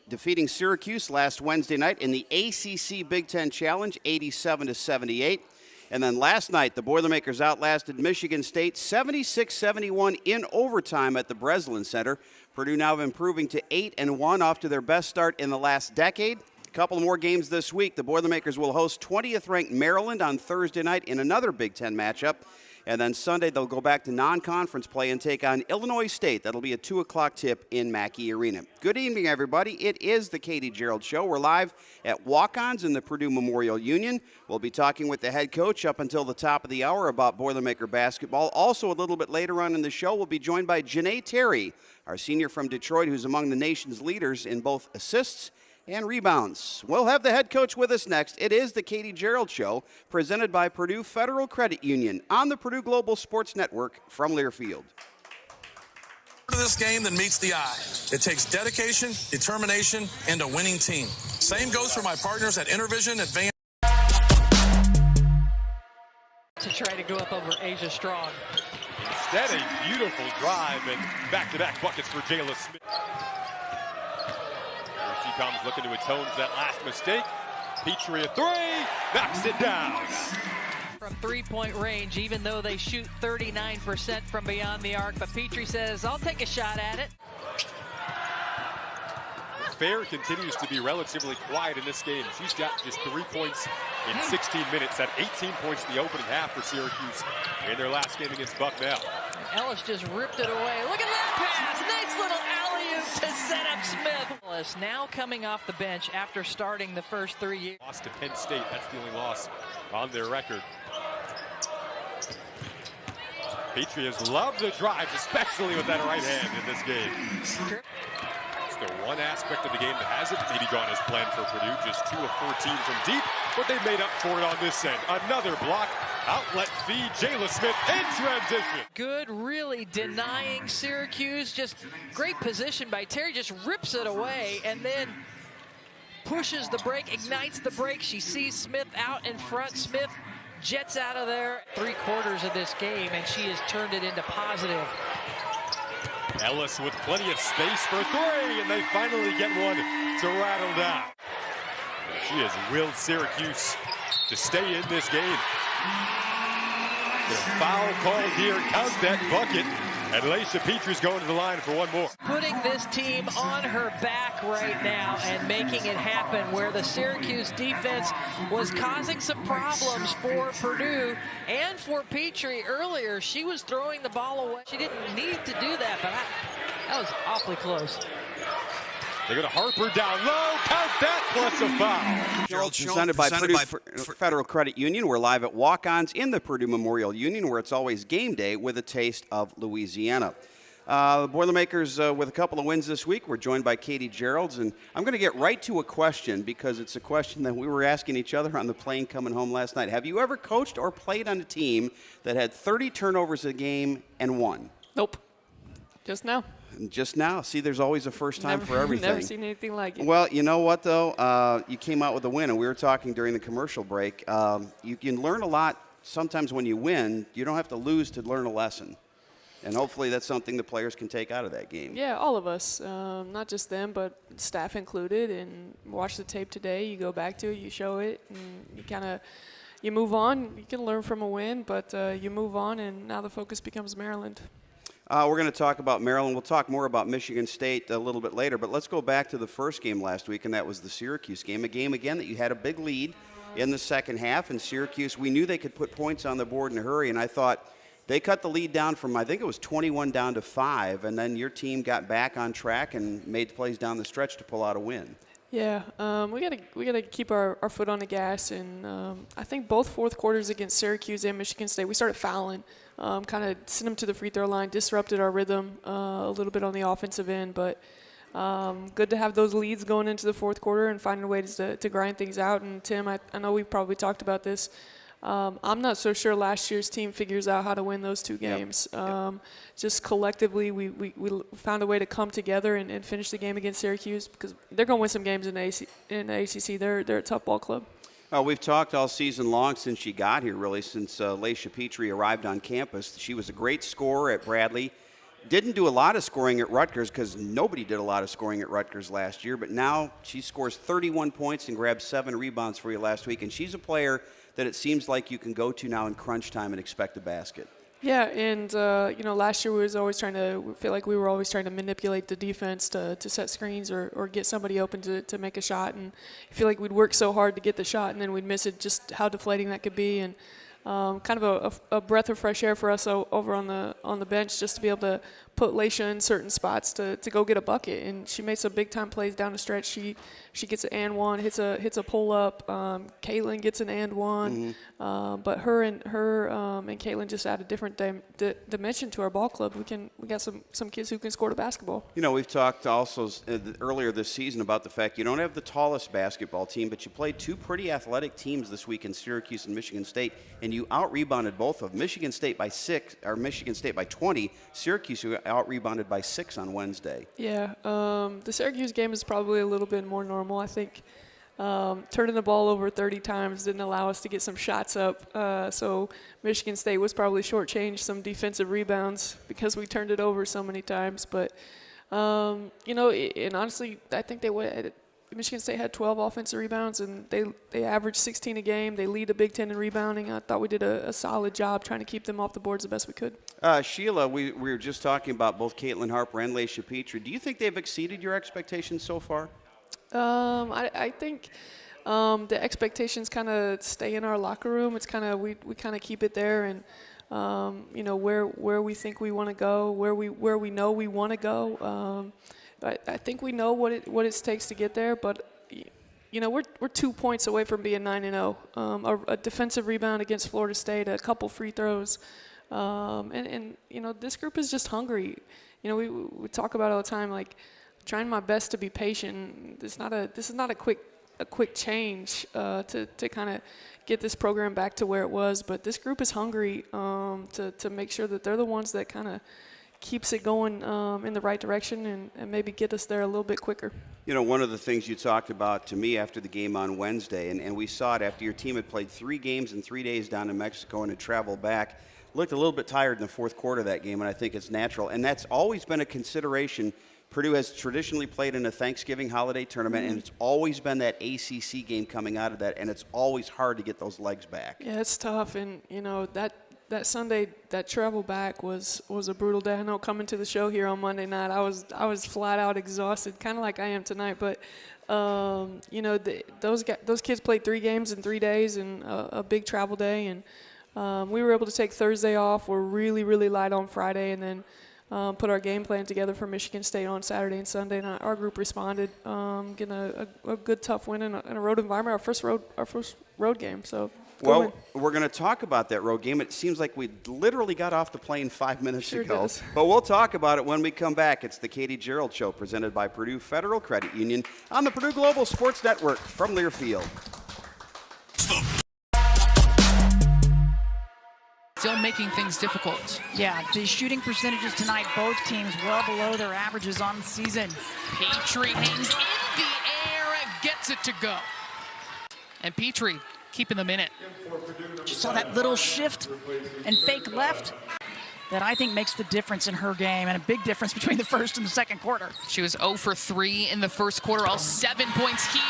defeating Syracuse last Wednesday night in the ACC Big Ten Challenge, 87-78. And then last night, the Boilermakers outlasted Michigan State 76-71 in overtime at the Breslin Center. Purdue now improving to 8-1, off to their best start in the last decade. A couple more games this week. The Boilermakers will host 20th-ranked Maryland on Thursday night in another Big Ten matchup. And then Sunday, they'll go back to non-conference play and take on Illinois State. That'll be a 2 o'clock tip in Mackey Arena. Good evening, everybody. It is the Katie Gearlds Show. We're live at Walk-Ons in the Purdue Memorial Union. We'll be talking with the head coach up until the top of the hour about Boilermaker basketball. Also, a little bit later on in the show, we'll be joined by Janae Terry, our senior from Detroit, who's among the nation's leaders in both assists and rebounds. We'll have the head coach with us next. It is the Katie Gearlds Show, presented by Purdue Federal Credit Union on the Purdue Global Sports Network from Learfield. To this game that meets the eye. It takes dedication, determination, and a winning team. Same goes for my partners at Intervision Advanced. To try to go up over Asia Strong. Instead, a beautiful drive and back-to-back buckets for Jayla Smith. Here she comes looking to atone for that last mistake. Petrie a three, knocks it down. From three-point range, even though they shoot 39% from beyond the arc, but Petrie says, I'll take a shot at it. Fair continues to be relatively quiet in this game. She's got just 3 points in 16 minutes, at 18 points in the opening half for Syracuse in their last game against Bucknell. Ellis just ripped it away. Look at that pass. Nice little alley-oop to set up Smith. Ellis now coming off the bench after starting the first 3 years. Lost to Penn State. That's the only loss on their record. Petrie has loved the drives, especially with that right hand in this game. It's the one aspect of the game that hasn't maybe gone as planned for Purdue. Just 2 of 14 from deep, but they made up for it on this end. Another block, outlet feed, Jayla Smith in transition. Good, really denying Syracuse. Just great position by Terry, just rips it away and then pushes the break, ignites the break. She sees Smith out in front. Smith jets out of there. 3/4 of this game, and she has turned it into positive. Ellis with plenty of space for three, and they finally get one to rattle down. She has willed Syracuse to stay in this game. The foul call here, count that bucket, and Laisha Petrie's going to the line for one more. Putting this team on her back right now and making it happen, where the Syracuse defense was causing some problems for Purdue and for Petrie earlier. She was throwing the ball away. She didn't need to do that, but that was awfully close. They're going to Harper down low, count that, plus a foul. Gearlds Show presented by Purdue Federal Credit Union. We're live at Walk-Ons in the Purdue Memorial Union, where it's always game day with a taste of Louisiana. The Boilermakers with a couple of wins this week. We're joined by Katie Gearlds, and I'm going to get right to a question, because it's a question that we were asking each other on the plane coming home last night. Have you ever coached or played on a team that had 30 turnovers a game and won? Nope. Just now. Just now. See, there's always a first time for everything. Never seen anything like it. Well, you know what, though? You came out with a win, and we were talking during the commercial break. You can learn a lot sometimes when you win. You don't have to lose to learn a lesson. And hopefully that's something the players can take out of that game. Yeah, all of us. Not just them, but staff included. And watch the tape today. You go back to it, you show it, and you move on. You can learn from a win, but you move on, and now the focus becomes Maryland. We're going to talk about Maryland. We'll talk more about Michigan State a little bit later, but let's go back to the first game last week, and that was the Syracuse game. A game, again, that you had a big lead in the second half, and Syracuse, we knew they could put points on the board in a hurry, and I thought they cut the lead down from, I think it was 21 down to 5, and then your team got back on track and made plays down the stretch to pull out a win. Yeah, we gotta keep our foot on the gas, and I think both fourth quarters against Syracuse and Michigan State, we started fouling, kind of sent them to the free throw line, disrupted our rhythm a little bit on the offensive end, but good to have those leads going into the fourth quarter and finding ways to grind things out. And Tim, I know we probably talked about this. I'm not so sure last year's team figures out how to win those two games. Just collectively, we found a way to come together and finish the game against Syracuse, because they're going to win some games in the ACC. They're a tough ball club. We've talked all season long since she got here, really, since Laisha Petrie arrived on campus. She was a great scorer at Bradley. didn't do a lot of scoring at Rutgers because nobody did a lot of scoring at Rutgers last year, but now she scores 31 points and grabs 7 rebounds for you last week, and she's a player that it seems like you can go to now in crunch time and expect a basket. Yeah, and last year we feel like we were always trying to manipulate the defense to set screens or get somebody open to make a shot, and I feel like we'd work so hard to get the shot and then we'd miss it, just how deflating that could be. And kind of a breath of fresh air for us over on the bench, just to be able to put Laisha in certain spots to go get a bucket. And she made some big time plays down the stretch. She gets an and one, hits a pull up. Caitlin gets an and one, but her and Caitlin just add a different dimension to our ball club. We got some kids who can score the basketball. We've talked also earlier this season about the fact you don't have the tallest basketball team, but you played 2 pretty athletic teams this week in Syracuse and Michigan State, and you out-rebounded both of them. Michigan State by 20. Syracuse out-rebounded by 6 on Wednesday. Yeah, the Syracuse game is probably a little bit more normal. I think turning the ball over 30 times didn't allow us to get some shots up. So Michigan State was probably shortchanged some defensive rebounds because we turned it over so many times. But, and honestly, I think Michigan State had 12 offensive rebounds, and they averaged 16 a game. They lead the Big Ten in rebounding. I thought we did a solid job trying to keep them off the boards the best we could. Sheila, we were just talking about both Caitlin Harper and Laisha Petrie. Do you think they've exceeded your expectations so far? I think the expectations kind of stay in our locker room. It's kind of we kind of keep it there, and where we think we want to go, where we know we want to go. I think we know what it takes to get there, but we're 2 points away from being 9-0. A defensive rebound against Florida State, a couple free throws, and this group is just hungry. We talk about it all the time, like trying my best to be patient. This is not a quick change to kind of get this program back to where it was, but this group is hungry to make sure that they're the ones that kind of keeps it going in the right direction and maybe get us there a little bit quicker. One of the things you talked about to me after the game on Wednesday, and we saw it after your team had played 3 games in 3 days down in Mexico and had traveled back, looked a little bit tired in the fourth quarter of that game, and I think it's natural. And that's always been a consideration. Purdue has traditionally played in a Thanksgiving holiday tournament, and it's always been that ACC game coming out of that, and it's always hard to get those legs back. Yeah, it's tough, and that Sunday, that travel back was a brutal day. I know coming to the show here on Monday night, I was flat out exhausted, kind of like I am tonight. But those kids played 3 games in 3 days and a big travel day, and we were able to take Thursday off. We're really, really light on Friday, and then put our game plan together for Michigan State on Saturday and Sunday. And our group responded, getting a good, tough win in a road environment, our first road game. So. Well, we're going to talk about that road game. It seems like we literally got off the plane 5 minutes ago. Does. But we'll talk about it when we come back. It's the Katie Gearlds Show presented by Purdue Federal Credit Union on the Purdue Global Sports Network from Learfield. Still making things difficult. Yeah, the shooting percentages tonight, both teams well below their averages on the season. Petrie hangs in the air and gets it to go. And Petrie keeping them in it. Just saw that little shift and fake left that I think makes the difference in her game, and a big difference between the first and the second quarter. She was 0 for 3 in the first quarter, all 7 points here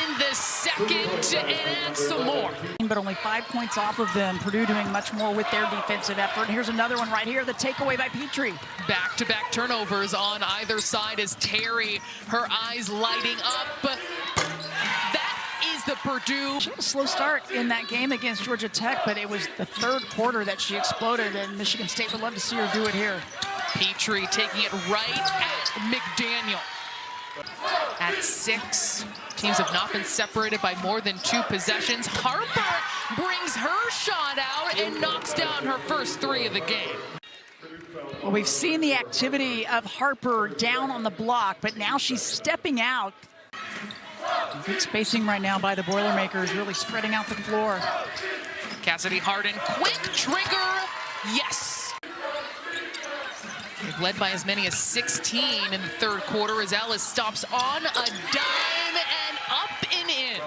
in the second, and add some more. But only 5 points off of them. Purdue doing much more with their defensive effort. Here's another one right here, the takeaway by Petrie. Back-to-back turnovers on either side as Terry, her eyes lighting up, but the Purdue. She had a slow start in that game against Georgia Tech, but it was the third quarter that she exploded, and Michigan State would love to see her do it here. Petrie taking it right at McDaniel. At 6, teams have not been separated by more than 2 possessions. Harper brings her shot out and knocks down her first 3 of the game. Well, we've seen the activity of Harper down on the block, but now she's stepping out. Good spacing right now by the Boilermakers, really spreading out the floor. Cassidy Harden, quick trigger, yes! They've led by as many as 16 in the third quarter as Ellis stops on a dime and up and in.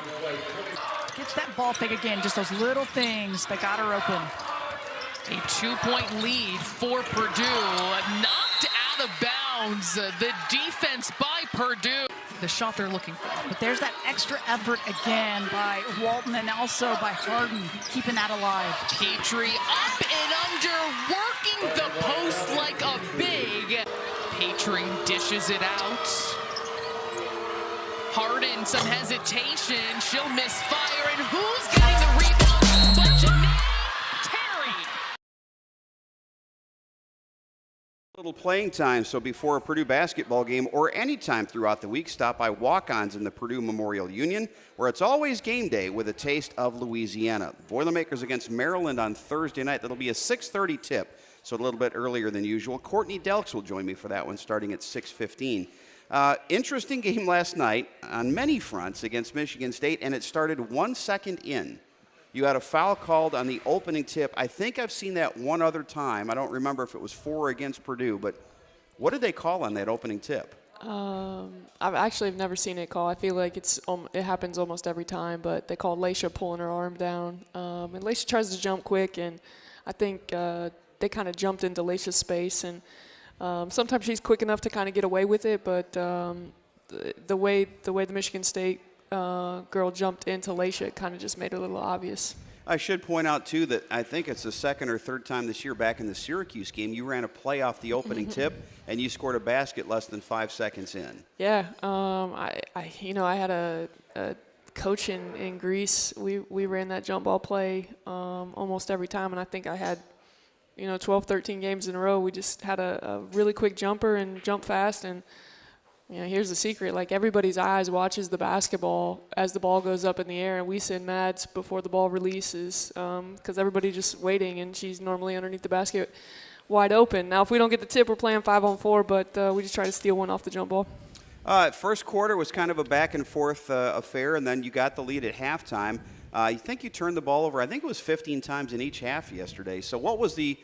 Gets that ball fake again, just those little things that got her open. A 2-point lead for Purdue, knocked bounds. The defense by Purdue. The shot they're looking for. But there's that extra effort again by Walton and also by Harden, keeping that alive. Petrie up and under, working the post like a big. Petrie dishes it out. Harden, some hesitation. She'll miss fire. And who's getting the rebound? But Janelle Terry. Little playing time, so before a Purdue basketball game or any time throughout the week, stop by Walk-Ons in the Purdue Memorial Union, where it's always game day with a taste of Louisiana. Boilermakers against Maryland on Thursday night. That'll be a 6:30 tip, so a little bit earlier than usual. Courtney Delks will join me for that one starting at 6:15. Interesting game last night on many fronts against Michigan State, and it started 1 second in. You had a foul called on the opening tip. I think I've seen that one other time. I don't remember if it was for or against Purdue, but what did they call on that opening tip? I've actually never seen it called. I feel like it happens almost every time, but they called Laisha pulling her arm down. And Laisha tries to jump quick, and I think they kind of jumped into Laisha's space. And sometimes she's quick enough to kind of get away with it, but the way the Michigan State girl jumped into Laisha, it kind of just made it a little obvious. I should point out, too, that I think it's the second or third time this year back in the Syracuse game, you ran a play off the opening tip, and you scored a basket less than 5 seconds in. Yeah, I had a coach in Greece. We ran that jump ball play almost every time, and I think I had 12, 13 games in a row. We just had a really quick jumper and jump fast, and here's the secret. Like, everybody's eyes watches the basketball as the ball goes up in the air, and we send Mads before the ball releases because everybody's just waiting, and she's normally underneath the basket wide open. Now, if we don't get the tip, we're playing 5-on-4, but we just try to steal one off the jump ball. First quarter was kind of a back-and-forth affair, and then you got the lead at halftime. You think you turned the ball over, I think it was 15 times in each half yesterday. So what was the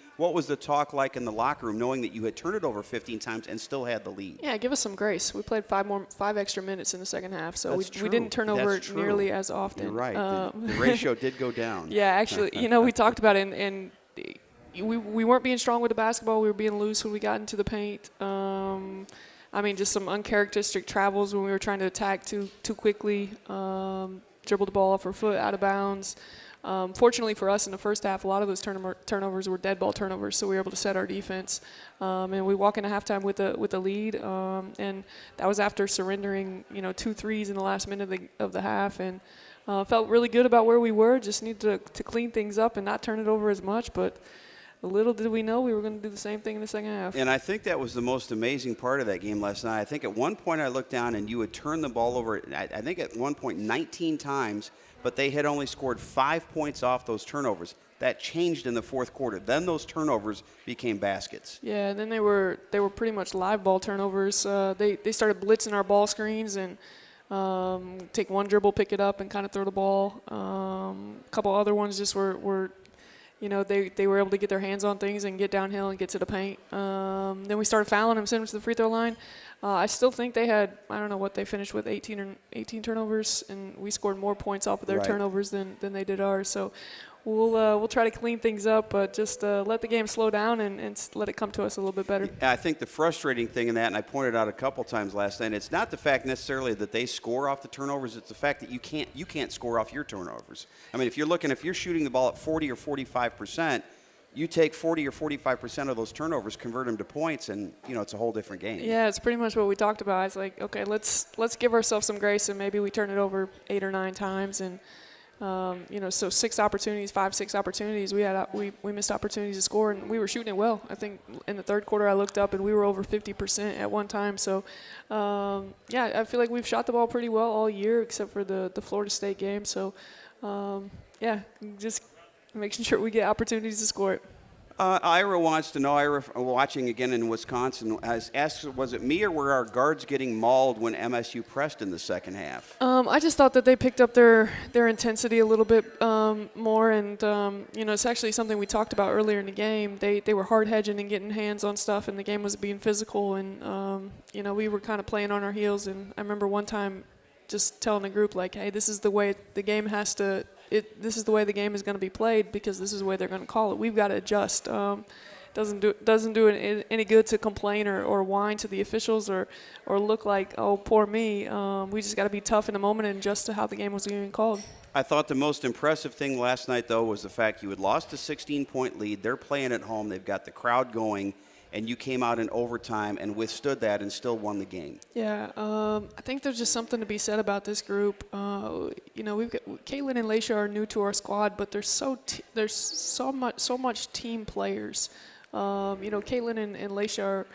talk like in the locker room, knowing that you had turned it over 15 times and still had the lead? Yeah, give us some grace. We played 5 extra minutes in the second half, so we didn't turn over nearly as often. You're right. The ratio did go down. Yeah, actually, we talked about it, and we weren't being strong with the basketball. We were being loose when we got into the paint. Just some uncharacteristic travels when we were trying to attack too quickly. Dribbled the ball off her foot, out of bounds. Fortunately for us in the first half, a lot of those turnovers were dead ball turnovers, so we were able to set our defense. And we walk into halftime with a lead, and that was after surrendering 2 threes in the last minute of the half, and felt really good about where we were. Just needed to clean things up and not turn it over as much, but little did we know we were going to do the same thing in the second half. And I think that was the most amazing part of that game last night. I think at one point I looked down and you had turned the ball over, I think at one point 19 times, but they had only scored 5 points off those turnovers. That changed in the fourth quarter. Then those turnovers became baskets. Yeah, and then they were pretty much live ball turnovers. They started blitzing our ball screens and take one dribble, pick it up, and kind of throw the ball. A couple other ones just were they were able to get their hands on things and get downhill and get to the paint. Then we started fouling them, sending them to the free throw line. I still think they had, I don't know what they finished with, 18 turnovers, and we scored more points off of their turnovers than they did ours. So we'll try to clean things up, but just let the game slow down and let it come to us a little bit better. I think the frustrating thing in that, and I pointed out a couple times last night, it's not the fact necessarily that they score off the turnovers, it's the fact that you can't score off your turnovers. I mean, if you're shooting the ball at 40 or 45%, you take 40 or 45% of those turnovers, convert them to points, and it's a whole different game. Yeah, it's pretty much what we talked about. It's like, okay, let's give ourselves some grace, and maybe we turn it over 8 or 9 times, and so 6 opportunities. We missed opportunities to score, and we were shooting it well. I think in the third quarter I looked up and we were over 50% at one time. So I feel like we've shot the ball pretty well all year except for the Florida State game. So just making sure we get opportunities to score it. Ira wants to know, Ira, watching again in Wisconsin, has asked, was it me or were our guards getting mauled when MSU pressed in the second half? I just thought that they picked up their intensity a little bit more, and it's actually something we talked about earlier in the game. They were hard hedging and getting hands on stuff, and the game was being physical, and we were kind of playing on our heels. And I remember one time just telling the group, like, hey, this is the way the game has to. This is the way the game is going to be played because this is the way they're going to call it. We've got to adjust. doesn't do it any good to complain or whine to the officials or look like, oh, poor me. We just got to be tough in the moment and adjust to how the game was being called. I thought the most impressive thing last night, though, was the fact you had lost a 16-point lead. They're playing at home. They've got the crowd going, and you came out in overtime and withstood that and still won the game. Yeah, I think there's just something to be said about this group. We've got Caitlin and Laisha are new to our squad, but there's so much team players. Caitlin and Laisha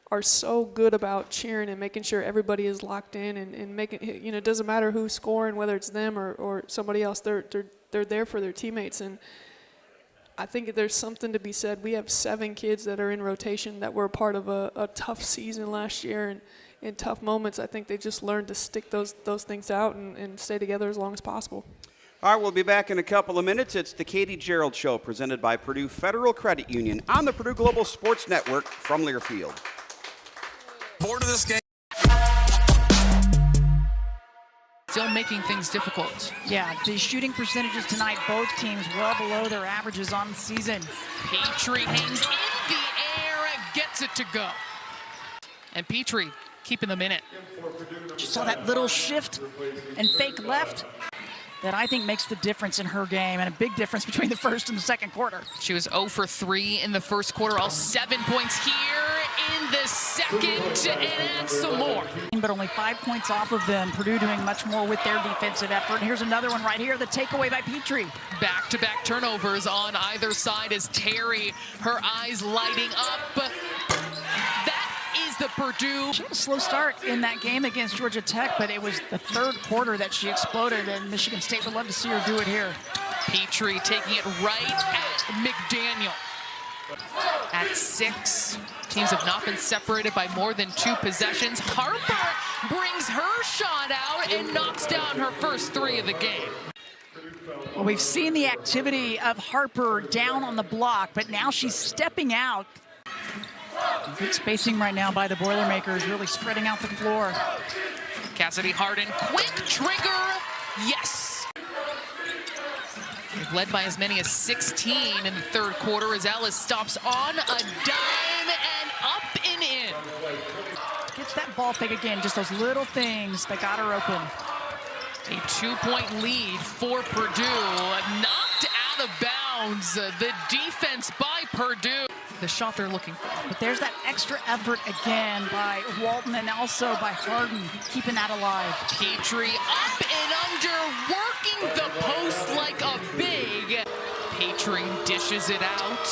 are so good about cheering and making sure everybody is locked in and making, it doesn't matter who's scoring, whether it's them or somebody else, they're there for their teammates. And I think there's something to be said. We have 7 kids that are in rotation that were a part of a tough season last year, and in tough moments, I think they just learned to stick those things out and stay together as long as possible. All right, we'll be back in a couple of minutes. It's the Katie Gearlds Show presented by Purdue Federal Credit Union on the Purdue Global Sports Network from Learfield. Board of this game. Still making things difficult. Yeah, the shooting percentages tonight, both teams well below their averages on the season. Petrie hangs in the air and gets it to go. And Petrie keeping them in it. Just saw that little shift and fake left that I think makes the difference in her game, and a big difference between the first and the second quarter. She was 0 for 3 in the first quarter, all 7 points here in the second, and add some more. But only 5 points off of them. Purdue doing much more with their defensive effort. And here's another one right here, the takeaway by Petrie. Back-to-back turnovers on either side as Terry, her eyes lighting up. The Purdue. She had a slow start in that game against Georgia Tech, but it was the third quarter that she exploded, and Michigan State would love to see her do it here. Petrie taking it right at McDaniel. At 6, teams have not been separated by more than 2 possessions. Harper brings her shot out and knocks down her first 3 of the game. Well, we've seen the activity of Harper down on the block, but now she's stepping out. Good spacing right now by the Boilermakers, really spreading out the floor. Cassidy Harden, quick trigger, yes! They've led by as many as 16 in the third quarter as Ellis stops on a dime and up and in. Gets that ball fake again, just those little things that got her open. A 2-point lead for Purdue, knocked out of bounds. The defense by Purdue. The shot they're looking for. But there's that extra effort again by Walton and also by Harden, keeping that alive. Petrie up and under, working the post like a big. Petrie dishes it out.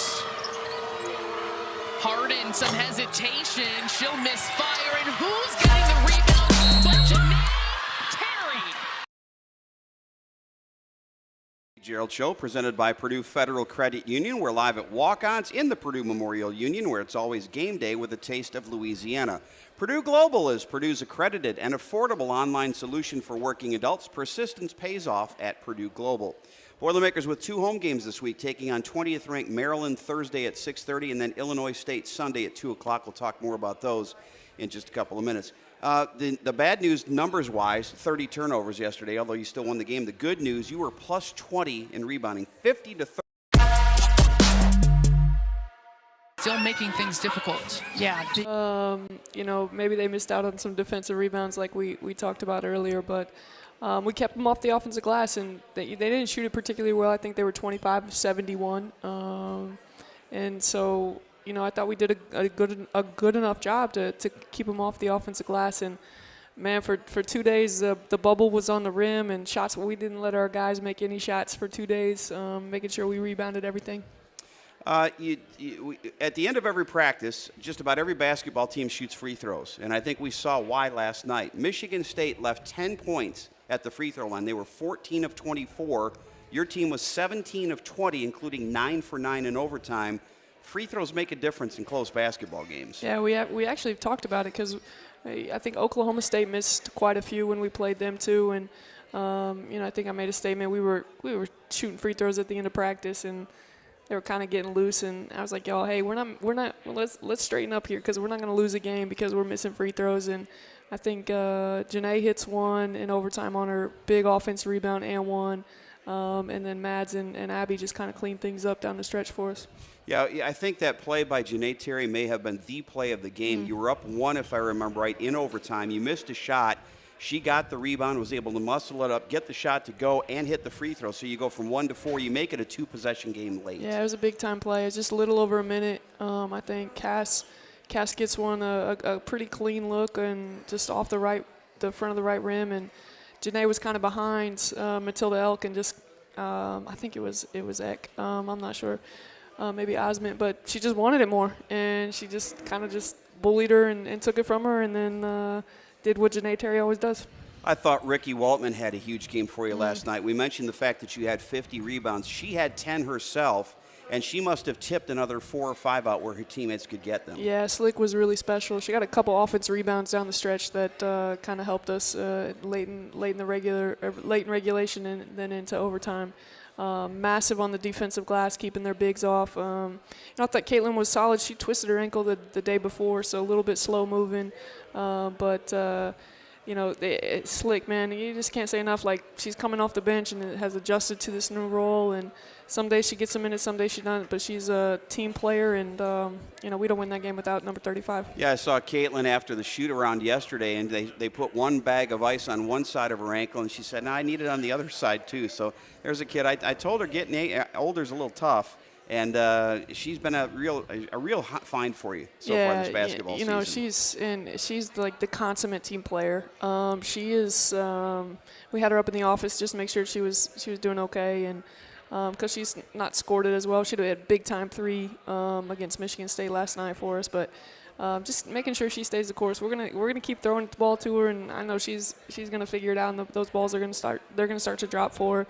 Harden, some hesitation. She'll miss fire, and who's getting the rebound? But Janae Terry. Gearlds Show presented by Purdue Federal Credit Union. We're live at Walk-Ons in the Purdue Memorial Union, where it's always game day with a taste of Louisiana. Purdue Global is Purdue's accredited and affordable online solution for working adults. Persistence pays off at Purdue Global. Boilermakers with 2 home games this week, taking on 20th ranked Maryland Thursday at 6:30 and then Illinois State Sunday at 2 o'clock. We'll talk more about those in just a couple of minutes. The bad news, numbers-wise, 30 turnovers yesterday, although you still won the game. The good news, you were plus 20 in rebounding, 50 to 30. Still making things difficult. Yeah. Maybe they missed out on some defensive rebounds like we talked about earlier, but we kept them off the offensive glass, and they didn't shoot it particularly well. I think they were 25 of 71. And so, I thought we did a good enough job to keep them off the offensive glass. And man, for 2 days, the bubble was on the rim, and shots. We didn't let our guys make any shots for 2 days, making sure we rebounded everything. At the end of every practice, just about every basketball team shoots free throws, and I think we saw why last night. Michigan State left 10 points at the free throw line. They were 14 of 24. Your team was 17 of 20, including 9 for 9 in overtime. Free throws make a difference in close basketball games. Yeah, we actually talked about it because I think Oklahoma State missed quite a few when we played them too, and I think I made a statement. We were shooting free throws at the end of practice, and they were kind of getting loose, and I was like, "Yo, hey, let's straighten up here because we're not going to lose a game because we're missing free throws." And I think Janae hits one in overtime on her big offensive rebound and one, and then Mads and Abby just kind of cleaned things up down the stretch for us. Yeah, I think that play by Janae Terry may have been the play of the game. You were up 1, if I remember right, in overtime. You missed a shot. She got the rebound, was able to muscle it up, get the shot to go, and hit the free throw. So you go from 1 to 4. You make it a 2-possession game late. Yeah, it was a big-time play. It was just a little over a minute. I think Cass gets one a pretty clean look and just off the front of the right rim, and Janae was kind of behind Matilda Elk and just I think it was Eck. I'm not sure. Maybe Osmond, but she just wanted it more, and she just kind of just bullied her and took it from her, and then did what Janae Terry always does. I thought Ricky Waltman had a huge game for you last night. We mentioned the fact that you had 50 rebounds. She had 10 herself, and she must have tipped another 4 or 5 out where her teammates could get them. Yeah, Slick was really special. She got a couple offensive rebounds down the stretch that kind of helped us late in regulation and then into overtime. Massive on the defensive glass, keeping their bigs off. I thought Caitlin was solid. She twisted her ankle the day before, so a little bit slow moving. It's Slick, man. You just can't say enough. Like, she's coming off the bench and has adjusted to this new role. And some days she gets some minutes, some days she doesn't. But she's a team player, and we don't win that game without number 35. Yeah, I saw Caitlin after the shoot around yesterday, and they put one bag of ice on one side of her ankle, and she said, "No, I need it on the other side too." So there's a kid. I told her getting older is a little tough. And she's been a real find for you so far this basketball season. She's like the consummate team player. She is. We had her up in the office just to make sure she was doing okay, and because she's not scored it as well. She had a big time 3 against Michigan State last night for us, but just making sure she stays the course. We're gonna keep throwing the ball to her, and I know she's gonna figure it out. And those balls are gonna start to drop for her.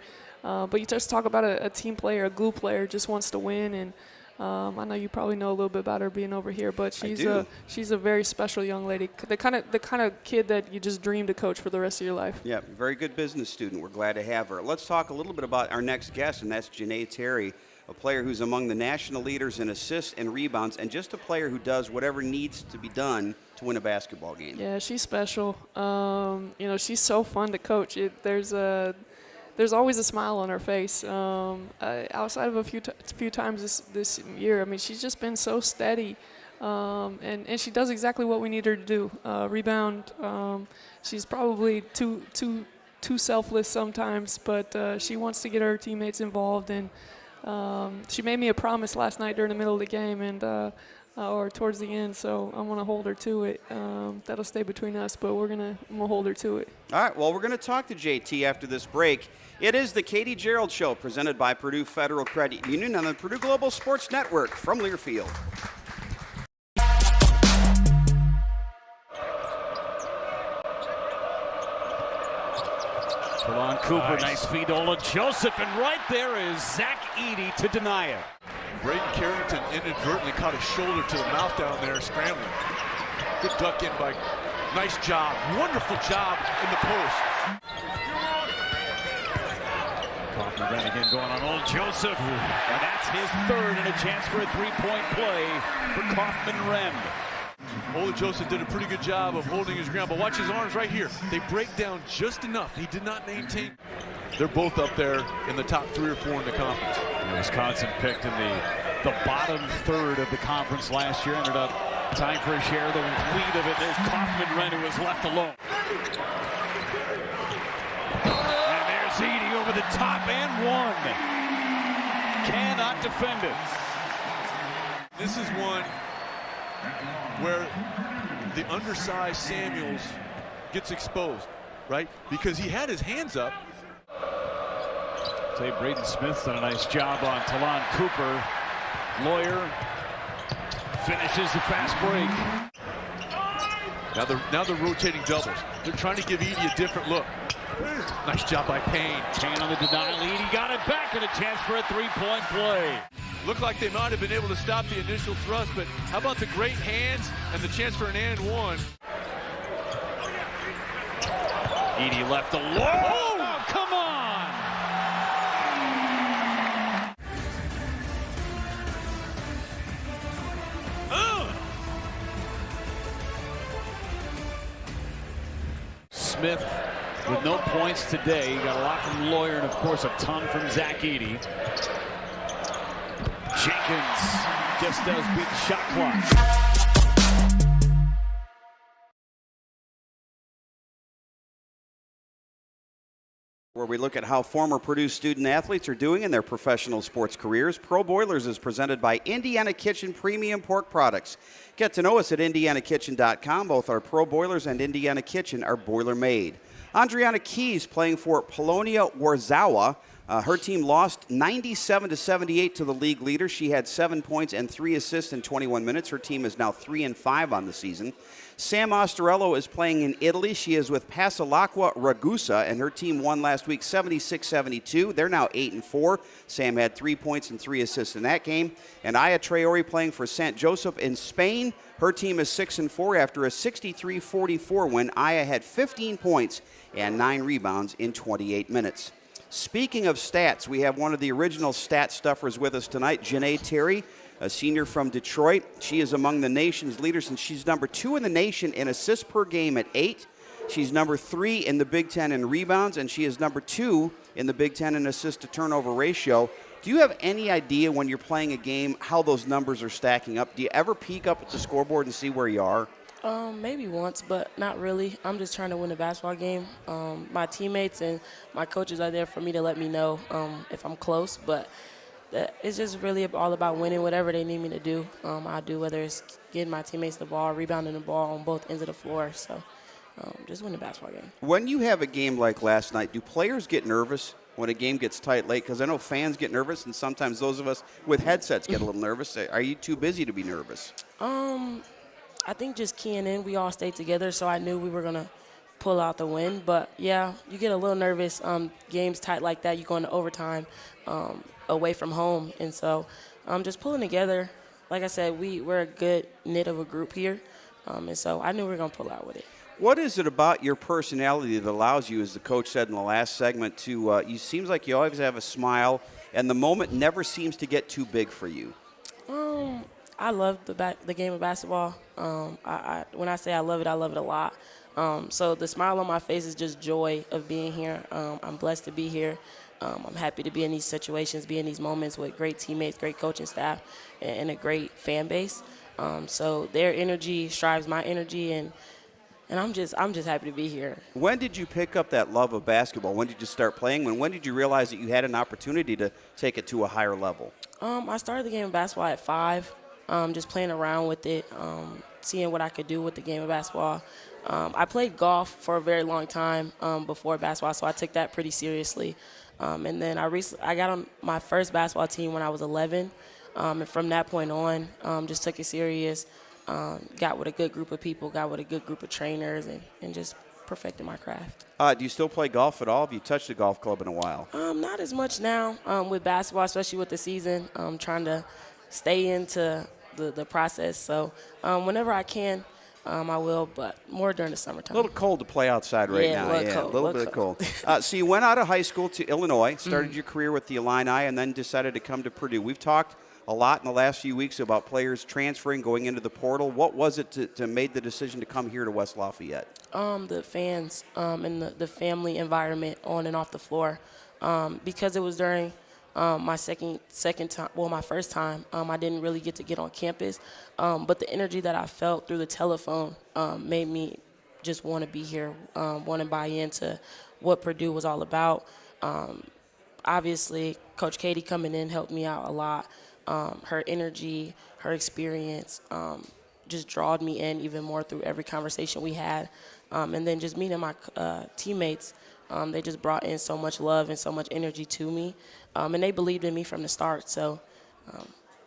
But you just talk about a team player, a glue player, just wants to win, and I know you probably know a little bit about her being over here, but she's a very special young lady, the kind of kid that you just dream to coach for the rest of your life. Yeah, very good business student. We're glad to have her. Let's talk a little bit about our next guest, and that's Janae Terry, a player who's among the national leaders in assists and rebounds, and just a player who does whatever needs to be done to win a basketball game. Yeah, she's special. She's so fun to coach. There's always a smile on her face. Outside of a few times this year, I mean, she's just been so steady, and she does exactly what we need her to do. Rebound. She's probably too selfless sometimes, but she wants to get her teammates involved. And she made me a promise last night during the middle of the game, and or towards the end. So I want to hold her to it. That'll stay between us, but I'm gonna hold her to it. All right. Well, we're gonna talk to JT after this break. It is the Katie Gearlds Show, presented by Purdue Federal Credit Union on the Purdue Global Sports Network from Learfield. Talon Cooper, nice feed to Ola Joseph, and right there is Zach Edey to deny it. Braden Carrington inadvertently caught his shoulder to the mouth down there, scrambling. Good duck in by, nice job, wonderful job in the post. Kaufman-Renn again going on Ola Joseph, and that's his 3rd, and a chance for a 3-point play for Kaufman-Renn. Ola Joseph did a pretty good job of holding his ground, but watch his arms right here. They break down just enough. He did not maintain. They're both up there in the top 3 or 4 in the conference. Wisconsin picked in the bottom 3rd of the conference last year, ended up tying for a share of the lead of it. There's Kaufman-Renn, who was left alone. And there's Edey over the top and one. Cannot defend it. This is one where the undersized Samuels gets exposed, right? Because he had his hands up. Say Braden Smith's done a nice job on Talon Cooper. Lawyer finishes the fast break. Now they're rotating doubles. They're trying to give Edey a different look. Nice job by Payne. Payne on the denial. Edey got it back, and a chance for a 3-point play. Looked like they might have been able to stop the initial thrust, but how about the great hands and the chance for an and one? Edey left alone. Oh, come on! Smith with no points today. Got a lot from Lawyer and, of course, a ton from Zach Edey. Jenkins just does beat the shot clock. Where we look at how former Purdue student athletes are doing in their professional sports careers. Pro Boilers is presented by Indiana Kitchen Premium Pork Products. Get to know us at indianakitchen.com. Both our Pro Boilers and Indiana Kitchen are boiler made. Andriana Keys playing for Polonia Warzawa. Her team lost 97-78 to the league leader. She had 7 points and 3 assists in 21 minutes. Her team is now 3-5 on the season. Sam Ostarello is playing in Italy. She is with Pasalacqua Ragusa, and her team won last week 76-72. They're now 8-4. Sam had 3 points and 3 assists in that game. And Aya Traore playing for Sant Joseph in Spain. Her team is 6-4 after a 63-44 win. Aya had 15 points and 9 rebounds in 28 minutes. Speaking of stats, we have one of the original stat stuffers with us tonight, Janae Terry, a senior from Detroit. She is among the nation's leaders, and she's number 2 in the nation in assists per game at 8. She's number 3 in the Big Ten in rebounds, and she is number 2 in the Big Ten in assist-to-turnover ratio. Do you have any idea when you're playing a game how those numbers are stacking up? Do you ever peek up at the scoreboard and see where you are? Maybe once, but not really. I'm just trying to win a basketball game. My teammates and my coaches are there for me to let me know if I'm close, but it's just really all about winning. Whatever they need me to do, I do, whether it's getting my teammates the ball, rebounding the ball on both ends of the floor. So just win a basketball game. When you have a game like last night, do players get nervous when a game gets tight late? Because I know fans get nervous, and sometimes those of us with headsets get a little nervous. Are you too busy to be nervous? I think just keying in, we all stayed together, so I knew we were going to pull out the win. But, yeah, you get a little nervous. Games tight like that, you go into overtime away from home. And so just pulling together. Like I said, we're a good knit of a group here. And so I knew we were going to pull out with it. What is it about your personality that allows you, as the coach said in the last segment, to you seems like you always have a smile, and the moment never seems to get too big for you? I love the game of basketball. When I say I love it a lot. So the smile on my face is just joy of being here. I'm blessed to be here. I'm happy to be in these situations, be in these moments with great teammates, great coaching staff, and a great fan base. So their energy strives my energy, and I'm just happy to be here. When did you pick up that love of basketball? When did you start playing? When did you realize that you had an opportunity to take it to a higher level? I started the game of basketball at 5. Just playing around with it, seeing what I could do with the game of basketball. I played golf for a very long time before basketball, so I took that pretty seriously. And then I got on my first basketball team when I was 11, and from that point on, just took it serious, got with a good group of people, got with a good group of trainers, and just perfected my craft. Do you still play golf at all? Have you touched a golf club in a while? Not as much now with basketball, especially with the season. I'm trying to stay into the process. So whenever I can, I will, but more during the summertime. A little cold to play outside right now. A little bit cold. So you went out of high school to Illinois, started your career with the Illini, and then decided to come to Purdue. We've talked a lot in the last few weeks about players transferring, going into the portal. What was it to make the decision to come here to West Lafayette? The fans and the family environment on and off the floor. Because it was during my my first time, I didn't really get on campus. But the energy that I felt through the telephone made me just want to be here, want to buy into what Purdue was all about. Obviously, Coach Katie coming in helped me out a lot. Her energy, her experience just drawed me in even more through every conversation we had. And then just meeting my teammates, they just brought in so much love and so much energy to me. And they believed in me from the start. So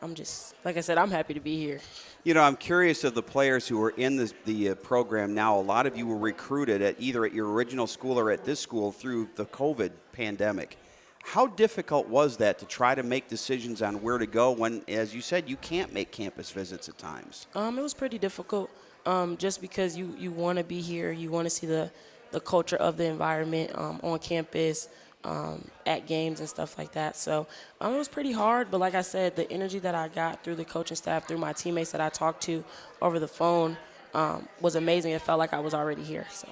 I'm just, like I said, I'm happy to be here. You know, I'm curious of the players who are in the program now. A lot of you were recruited either at your original school or at this school through the COVID pandemic. How difficult was that to try to make decisions on where to go when, as you said, you can't make campus visits at times? It was pretty difficult just because you want to be here. You want to see the culture of the environment on campus, at games and stuff like that. So it was pretty hard, but like I said, the energy that I got through the coaching staff, through my teammates that I talked to over the phone was amazing. It felt like I was already here. So.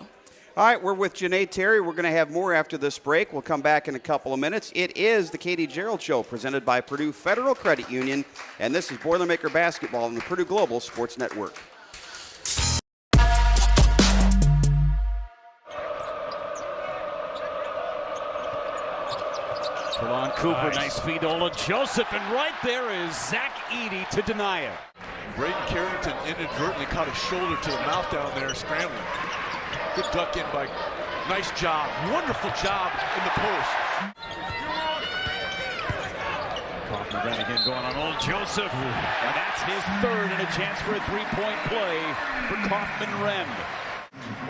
All right, we're with Janae Terry. We're going to have more after this break. We'll come back in a couple of minutes. It is the Katie Gearlds Show presented by Purdue Federal Credit Union, and this is Boilermaker Basketball on the Purdue Global Sports Network. Talon Cooper, nice feed to Ola Joseph, and right there is Zach Edey to deny it. Braden Carrington inadvertently caught his shoulder to the mouth down there, scrambling. Good duck in by, nice job, wonderful job in the post. Kaufman then again going on Ola Joseph, and that's his third and a chance for a three-point play for Kaufman-Renn.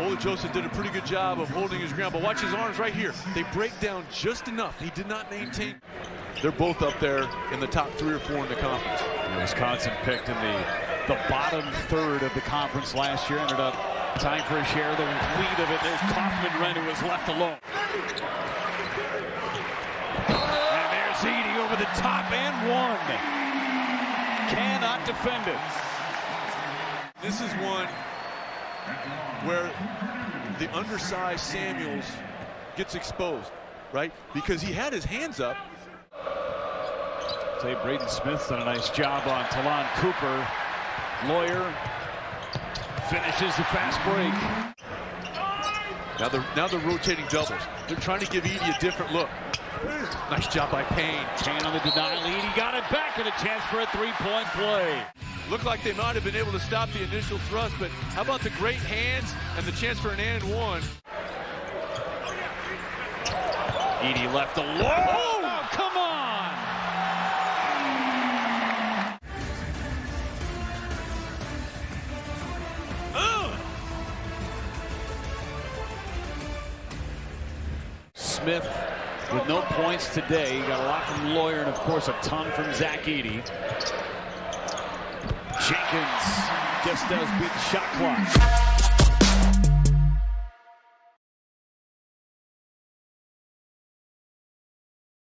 Ola Joseph did a pretty good job of holding his ground, but watch his arms right here. They break down just enough. He did not maintain. They're both up there in the top 3 or 4 in the conference. Wisconsin picked in the bottom third of the conference last year, ended up tying for a share of the lead of it. There's Kaufman-Renn, who was left alone. And there's Edey over the top and one. Cannot defend it. This is one where the undersized Samuels gets exposed, right? Because he had his hands up. I'll tell you, Braden Smith's done a nice job on Talon Cooper. Lawyer finishes the fast break. Now they're rotating doubles. They're trying to give Edey a different look. Nice job by Payne. Payne on the denial. Edey got it back and a chance for a three-point play. Looked like they might have been able to stop the initial thrust, but how about the great hands and the chance for an and one? Edey left alone. Oh, come on! Smith with no points today. Got a lot from Lawyer and, of course, a ton from Zach Edey. Jenkins just does beat the shot clock.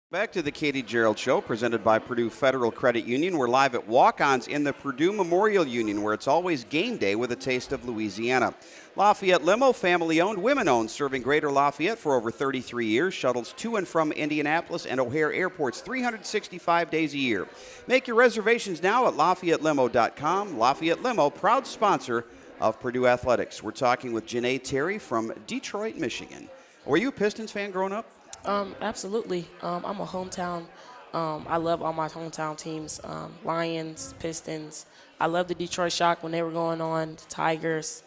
Back to the Katie Gearlds Show, presented by Purdue Federal Credit Union. We're live at Walk-Ons in the Purdue Memorial Union, where it's always game day with a taste of Louisiana. Lafayette Limo, family-owned, women-owned, serving Greater Lafayette for over 33 years. Shuttles to and from Indianapolis and O'Hare airports 365 days a year. Make your reservations now at LafayetteLimo.com. Lafayette Limo, proud sponsor of Purdue Athletics. We're talking with Janae Terry from Detroit, Michigan. Were you a Pistons fan growing up? Absolutely. I'm a hometown. I love all my hometown teams. Lions, Pistons. I love the Detroit Shock when they were going on. The Tigers.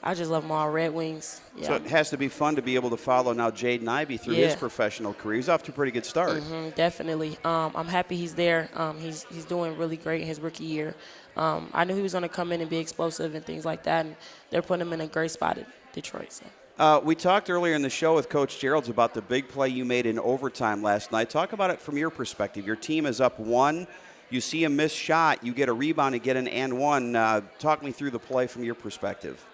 I just love them all. Red Wings. Yeah. So it has to be fun to be able to follow now Jaden Ivey through his professional career. He's off to a pretty good start. Definitely. I'm happy he's there. He's doing really great in his rookie year. I knew he was going to come in and be explosive and things like that, and they're putting him in a great spot at Detroit. So. We talked earlier in the show with Coach Gearlds about the big play you made in overtime last night. Talk about it from your perspective. Your team is up 1. You see a missed shot. You get a rebound and get an and one. Talk me through the play from your perspective.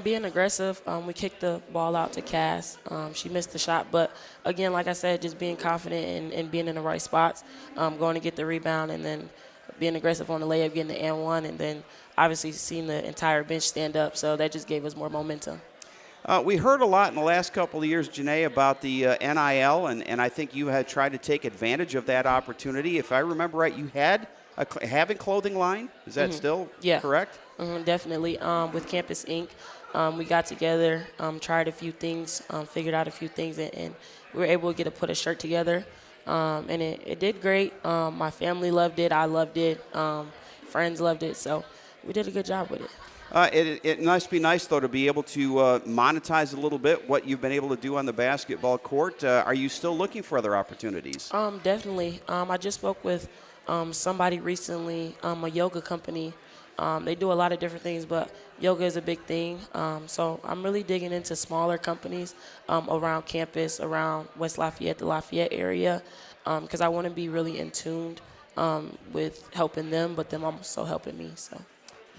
Being aggressive. We kicked the ball out to Cass. She missed the shot. But, again, like I said, just being confident and being in the right spots, going to get the rebound and then being aggressive on the layup, getting the and one, and then obviously seeing the entire bench stand up. So that just gave us more momentum. We heard a lot in the last couple of years, Janae, about the NIL, and I think you had tried to take advantage of that opportunity. If I remember right, you had a clothing line. Is that still correct? Definitely. With Campus Inc., we got together, tried a few things, figured out a few things, and we were able to put a shirt together. And it did great. My family loved it. I loved it. Friends loved it. So we did a good job with it. It must be nice, though, to be able to monetize a little bit what you've been able to do on the basketball court. Are you still looking for other opportunities? Definitely. I just spoke with somebody recently, a yoga company. They do a lot of different things, but yoga is a big thing. So I'm really digging into smaller companies around campus, around West Lafayette, the Lafayette area, because I want to be really in tune with helping them, but them also helping me. So.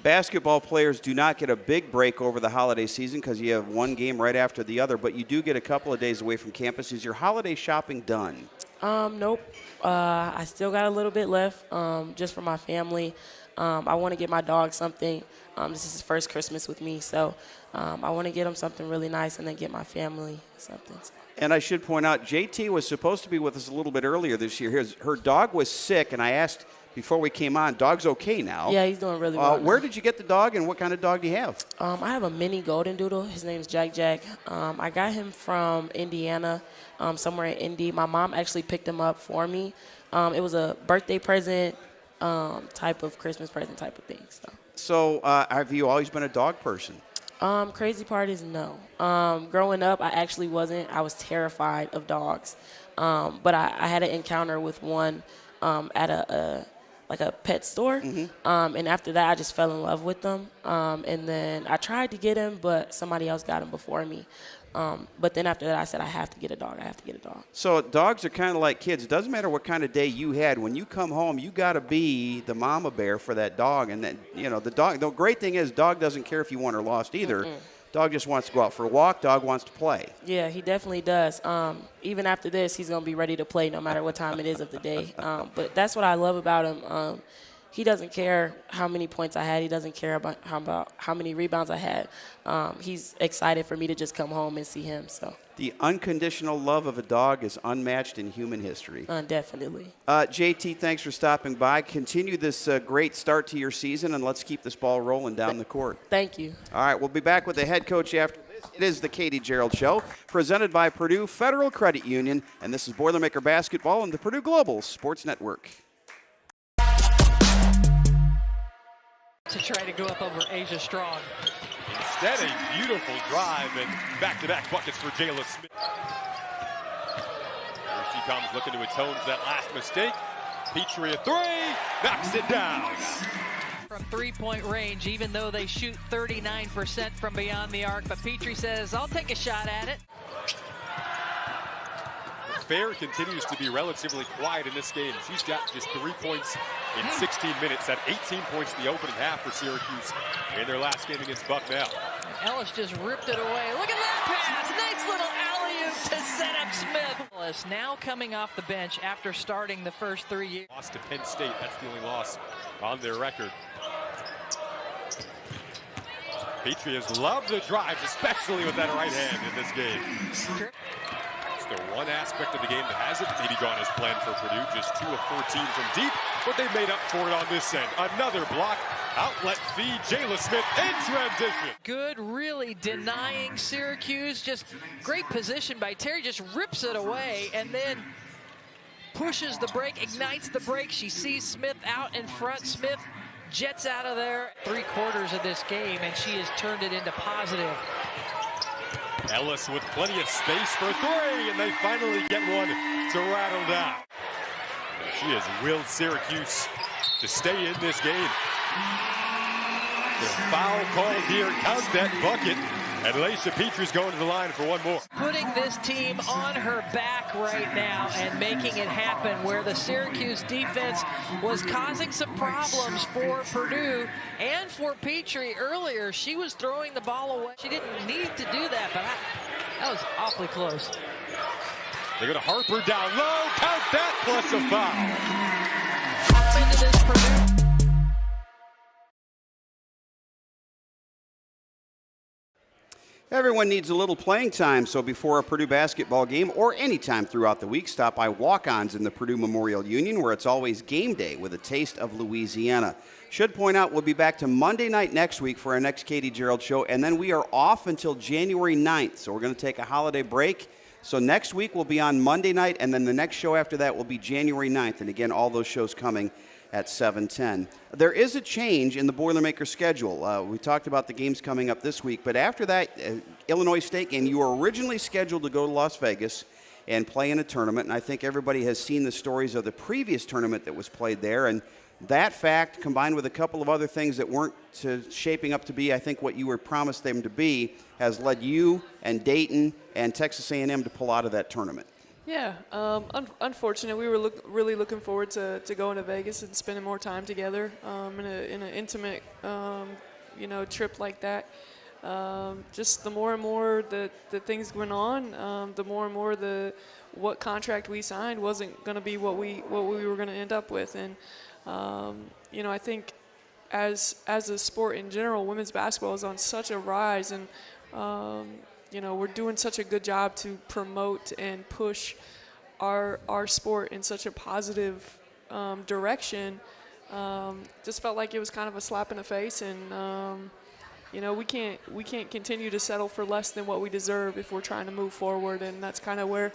Basketball players do not get a big break over the holiday season because you have one game right after the other, but you do get a couple of days away from campus. Is your holiday shopping done? Nope. I still got a little bit left just for my family. I want to get my dog something. This is his first Christmas with me, so I want to get him something really nice and then get my family something. And I should point out, JT was supposed to be with us a little bit earlier this year. Her dog was sick, and I asked before we came on, dog's okay now. Yeah, he's doing really well. Where did you get the dog, and what kind of dog do you have? I have a mini golden doodle. His name's Jack Jack. I got him from Indiana, somewhere in Indy. My mom actually picked him up for me. It was a birthday present, type of Christmas present type of thing. So have you always been a dog person? Crazy part is no. Growing up, I actually wasn't. I was terrified of dogs. But I had an encounter with one at a pet store. And after that, I just fell in love with them. And then I tried to get him, but somebody else got him before me. But then after that, I said, I have to get a dog. I have to get a dog. So dogs are kind of like kids. It doesn't matter what kind of day you had. When you come home, you got to be the mama bear for that dog. And then, the dog, the great thing is dog doesn't care if you won or lost either. Dog just wants to go out for a walk. Dog wants to play. Yeah, he definitely does. Even after this, he's going to be ready to play no matter what time it is of the day. But that's what I love about him. He doesn't care how many points I had. He doesn't care about how many rebounds I had. He's excited for me to just come home and see him. So the unconditional love of a dog is unmatched in human history. Definitely. JT, thanks for stopping by. Continue this great start to your season, and let's keep this ball rolling down the court. Thank you. All right, we'll be back with the head coach after this. It is the Katie Gearlds Show, presented by Purdue Federal Credit Union, and this is Boilermaker Basketball on the Purdue Global Sports Network. To try to go up over Asia Strong. Instead, a beautiful drive and back-to-back buckets for Jayla Smith. Here she comes looking to atone for that last mistake. Petrie a three, knocks it down. From three-point range, even though they shoot 39% from beyond the arc, but Petrie says, I'll take a shot at it. Fair continues to be relatively quiet in this game. She's got just 3 points in 16 minutes. At 18 points in the opening half for Syracuse in their last game against Bucknell. Ellis just ripped it away. Look at that pass. Nice little alley-oop to set up Smith. Ellis now coming off the bench after starting the first 3 years. Lost to Penn State. That's the only loss on their record. Petrie has loved the drives, especially with that right hand in this game. The one aspect of the game that hasn't maybe gone as planned for Purdue, just 2 of 14 from deep, but they made up for it on this end. Another block, outlet feed, Jayla Smith in transition. Good, really denying Syracuse, just great position by Terry, just rips it away and then pushes the break, ignites the break. She sees Smith out in front. Smith jets out of there. 3/4 of this game, and she has turned it into positive. Ellis with plenty of space for 3, and they finally get one to rattle down. She has willed Syracuse to stay in this game. The foul called here, count that bucket, and Laisha Petrie's going to the line for one more. Putting this team on her back right now and making it happen, where the Syracuse defense was causing some problems for Purdue and for Petrie earlier. She was throwing the ball away. She didn't need to do that, but that was awfully close. They go to Harper down low, count that plus a foul. Up into this Purdue. Everyone needs a little playing time, so before a Purdue basketball game or any time throughout the week, stop by Walk-Ons in the Purdue Memorial Union, where it's always game day with a taste of Louisiana. Should point out we'll be back to Monday night next week for our next Katie Gearlds Show, and then we are off until January 9th, so we're going to take a holiday break. So next week we'll be on Monday night, and then the next show after that will be January 9th, and again, all those shows coming at 7:10. There is a change in the Boilermaker schedule. We talked about the games coming up this week, but after that Illinois State game, you were originally scheduled to go to Las Vegas and play in a tournament, and I think everybody has seen the stories of the previous tournament that was played there, and that fact, combined with a couple of other things that weren't shaping up to be, I think, what you were promised them to be, has led you and Dayton and Texas A&M to pull out of that tournament. Yeah, unfortunate. We were really looking forward to going to Vegas and spending more time together in an intimate, trip like that. Just the more and more the things went on, the more and more what contract we signed wasn't going to be what we were going to end up with, and I think as a sport in general, women's basketball is on such a rise, and we're doing such a good job to promote and push our sport in such a positive direction. Just felt like it was kind of a slap in the face, and we can't continue to settle for less than what we deserve if we're trying to move forward, and that's kind of where,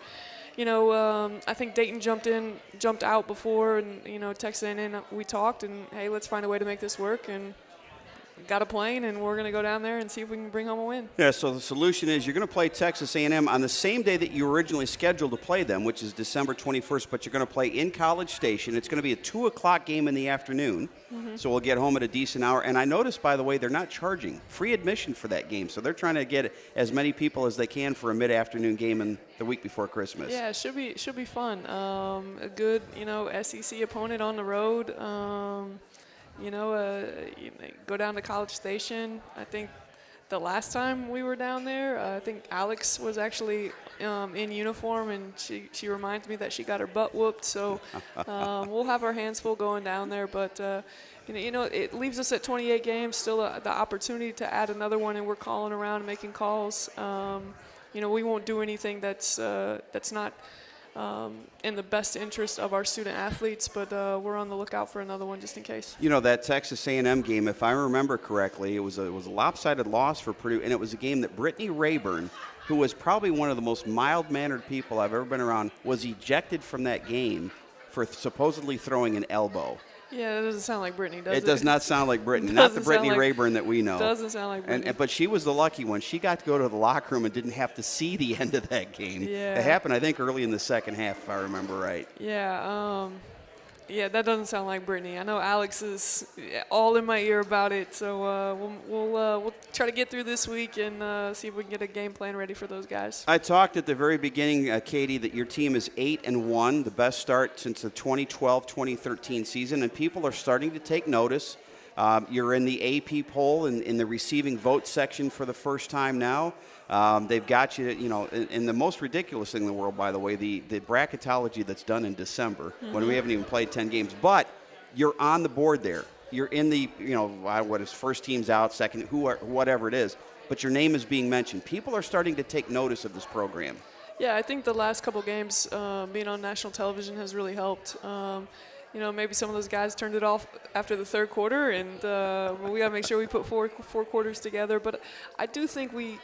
I think Dayton jumped out before, and Texas A&M, we talked, and hey, let's find a way to make this work, and got a plane, and we're going to go down there and see if we can bring home a win. Yeah, so the solution is you're going to play Texas A&M on the same day that you originally scheduled to play them, which is December 21st, but you're going to play in College Station. It's going to be a 2 o'clock game in the afternoon, so we'll get home at a decent hour. And I noticed, by the way, they're not charging free admission for that game, so they're trying to get as many people as they can for a mid-afternoon game in the week before Christmas. Yeah, it should be fun. A good, SEC opponent on the road. Go down to College Station. I think the last time we were down there, I think Alex was actually in uniform, and she reminds me that she got her butt whooped. So we'll have our hands full going down there. But it leaves us at 28 games, still the opportunity to add another one, and we're calling around and making calls. We won't do anything that's not in the best interest of our student athletes, but we're on the lookout for another one just in case. That Texas A&M game, if I remember correctly, it was a lopsided loss for Purdue, and it was a game that Brittany Rayburn, who was probably one of the most mild-mannered people I've ever been around, was ejected from that game for supposedly throwing an elbow. Yeah, it doesn't sound like Brittany, does it? It does not sound like Brittany. Not the Brittany Rayburn that we know. Doesn't sound like Brittany. But she was the lucky one. She got to go to the locker room and didn't have to see the end of that game. Yeah. It happened, I think, early in the second half, if I remember right. Yeah, that doesn't sound like Brittany. I know Alex is all in my ear about it, so we'll try to get through this week and see if we can get a game plan ready for those guys. I talked at the very beginning, Katie, that your team is 8-1, the best start since the 2012-2013 season, and people are starting to take notice. You're in the AP poll in the receiving vote section for the first time now. They've got you, and the most ridiculous thing in the world, by the way, the bracketology that's done in December when we haven't even played 10 games. But you're on the board there. You're in the, what is first team's out, second, whatever it is. But your name is being mentioned. People are starting to take notice of this program. Yeah, I think the last couple games being on national television has really helped. Maybe some of those guys turned it off after the third quarter, and we got to make sure we put four quarters together. But I do think we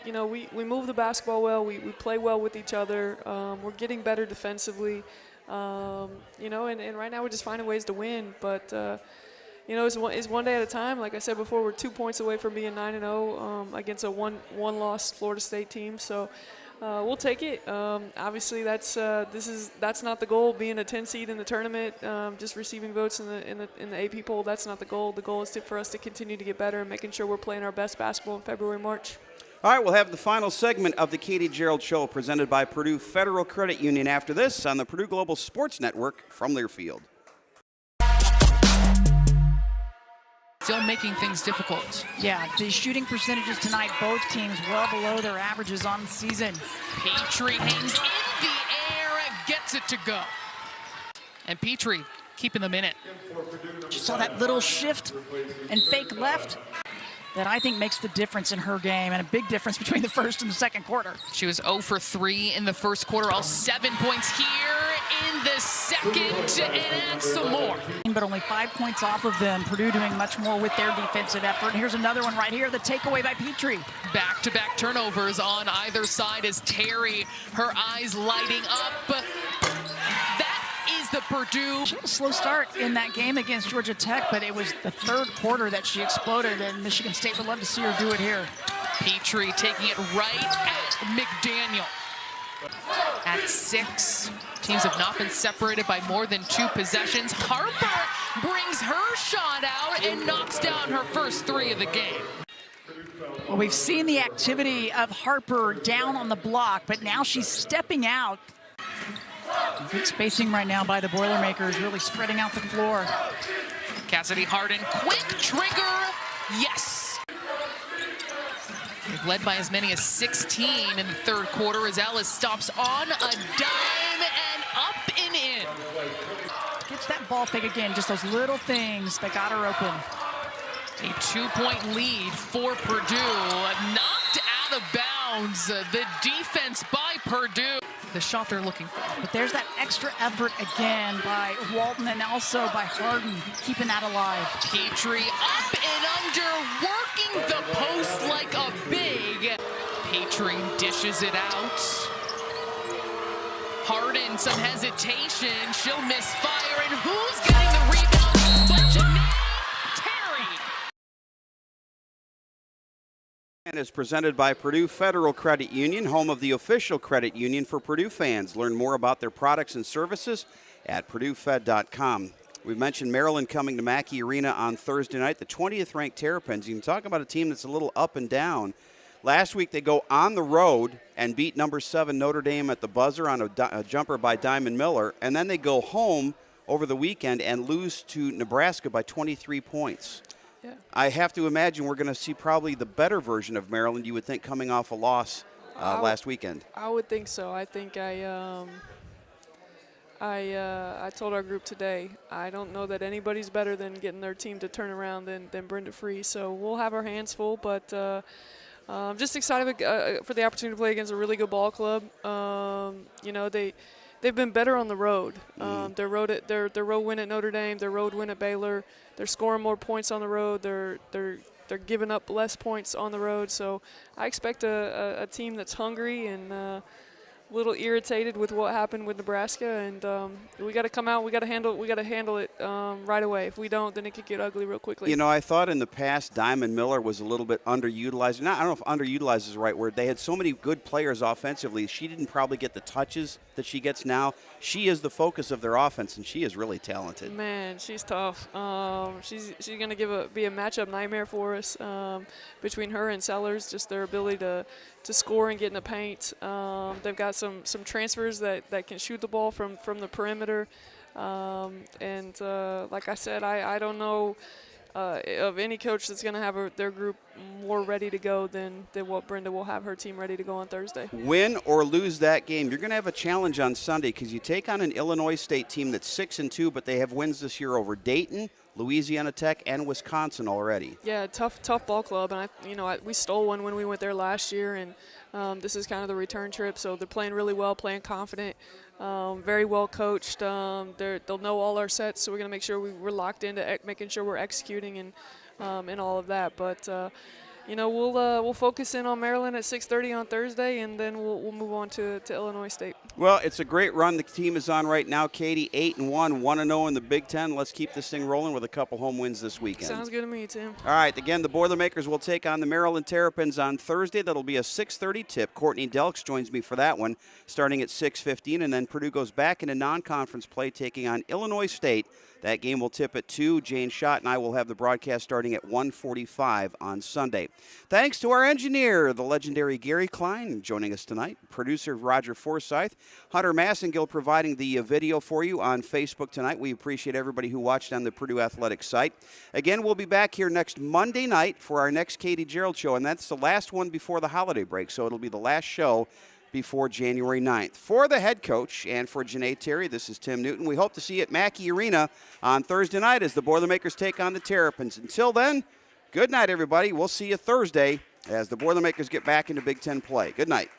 move the basketball well. We play well with each other. We're getting better defensively. And right now we're just finding ways to win. But it's one day at a time. Like I said before, we're 2 points away from being 9-0 against a one-loss Florida State team. So. We'll take it. Obviously, that's not the goal. Being a 10 seed in the tournament, just receiving votes in the AP poll. That's not the goal. The goal is for us to continue to get better and making sure we're playing our best basketball in February, March. All right, we'll have the final segment of the Katie Gearlds Show presented by Purdue Federal Credit Union after this on the Purdue Global Sports Network from Learfield. Still making things difficult. Yeah, the shooting percentages tonight, both teams well below their averages on the season. Petrie hangs in the air and gets it to go. And Petrie keeping them in it. Just saw that little shift and fake left that I think makes the difference in her game, and a big difference between the first and the second quarter. She was 0 for 3 in the first quarter, all 7 points here in the second, and add some more. But only 5 points off of them. Purdue doing much more with their defensive effort. And here's another one right here, the takeaway by Petrie. Back-to-back turnovers on either side as Terry, her eyes lighting up. The Purdue. She had a slow start in that game against Georgia Tech, but it was the third quarter that she exploded, and Michigan State would love to see her do it here. Petrie taking it right at McDaniel. At 6, teams have not been separated by more than 2 possessions. Harper brings her shot out and knocks down her first 3 of the game. Well, we've seen the activity of Harper down on the block, but now she's stepping out. Good spacing right now by the Boilermakers, really spreading out the floor. Cassidy Harden, quick trigger, yes! They've led by as many as 16 in the third quarter as Ellis stops on a dime and up and in. Gets that ball fake again, just those little things that got her open. A 2-point lead for Purdue. Knocked out of bounds. The defense by Purdue. The shot they're looking for. But there's that extra effort again by Walton and also by Harden, keeping that alive. Petrie up and under, working the post like a big. Petrie dishes it out. Harden, some hesitation. She'll miss fire. And who's getting the rebound? But Terry. And is presented by Purdue Federal Credit Union, home of the official credit union for Purdue fans. Learn more about their products and services at purduefed.com. We've mentioned Maryland coming to Mackey Arena on Thursday night, the 20th ranked Terrapins. You can talk about a team that's a little up and down. Last week they go on the road and beat number 7 Notre Dame at the buzzer on a jumper by Diamond Miller, and then they go home over the weekend and lose to Nebraska by 23 points. Yeah. I have to imagine we're going to see probably the better version of Maryland, you would think, coming off a loss last weekend. I would think so. I think I told our group today, I don't know that anybody's better than getting their team to turn around than Brenda Free. So we'll have our hands full, but I'm just excited for the opportunity to play against a really good ball club. You know, they've been better on the road. Their road win at Notre Dame, their road win at Baylor. They're scoring more points on the road. They're giving up less points on the road. So I expect a team that's hungry and a little irritated with what happened with Nebraska, and we got to come out. We got to handle it right away. If we don't, then it could get ugly real quickly. You know, I thought in the past Diamond Miller was a little bit underutilized. I don't know if underutilized is the right word. They had so many good players offensively. She didn't probably get the touches that she gets now. She is the focus of their offense, and she is really talented. Man, she's tough. She's going to be a matchup nightmare for us between her and Sellers. Just their ability to score and get in the paint. They've got some transfers that can shoot the ball from the perimeter. And like I said, I don't know of any coach that's going to have their group more ready to go than what Brenda will have her team ready to go on Thursday. Win or lose that game, you're going to have a challenge on Sunday because you take on an Illinois State team that's 6-2, but they have wins this year over Dayton, Louisiana Tech, and Wisconsin already. Yeah, tough ball club, and we stole one when we went there last year, and this is kind of the return trip. So they're playing really well, playing confident, very well coached. They'll know all our sets, so we're going to make sure we're locked into making sure we're executing and all of that. But we'll focus in on Maryland at 6:30 on Thursday, and then we'll move on to Illinois State. Well, it's a great run the team is on right now, Katie. 8-1, 1-0 in the Big Ten. Let's keep this thing rolling with a couple home wins this weekend. Sounds good to me, Tim. All right, again, the Boilermakers will take on the Maryland Terrapins on Thursday. That'll be a 6:30 tip. Courtney Delks joins me for that one, starting at 6:15, and then Purdue goes back into non-conference play, taking on Illinois State. That game will tip at 2. Jane Schott and I will have the broadcast starting at 1:45 on Sunday. Thanks to our engineer, the legendary Gary Klein, joining us tonight. Producer Roger Forsyth. Hunter Massengill providing the video for you on Facebook tonight. We appreciate everybody who watched on the Purdue Athletics site. Again, we'll be back here next Monday night for our next Katie Gearlds Show, and that's the last one before the holiday break, so it'll be the last show before January 9th. For the head coach and for Janae Terry, this is Tim Newton. We hope to see you at Mackey Arena on Thursday night as the Boilermakers take on the Terrapins. Until then, good night, everybody. We'll see you Thursday as the Boilermakers get back into Big Ten play. Good night.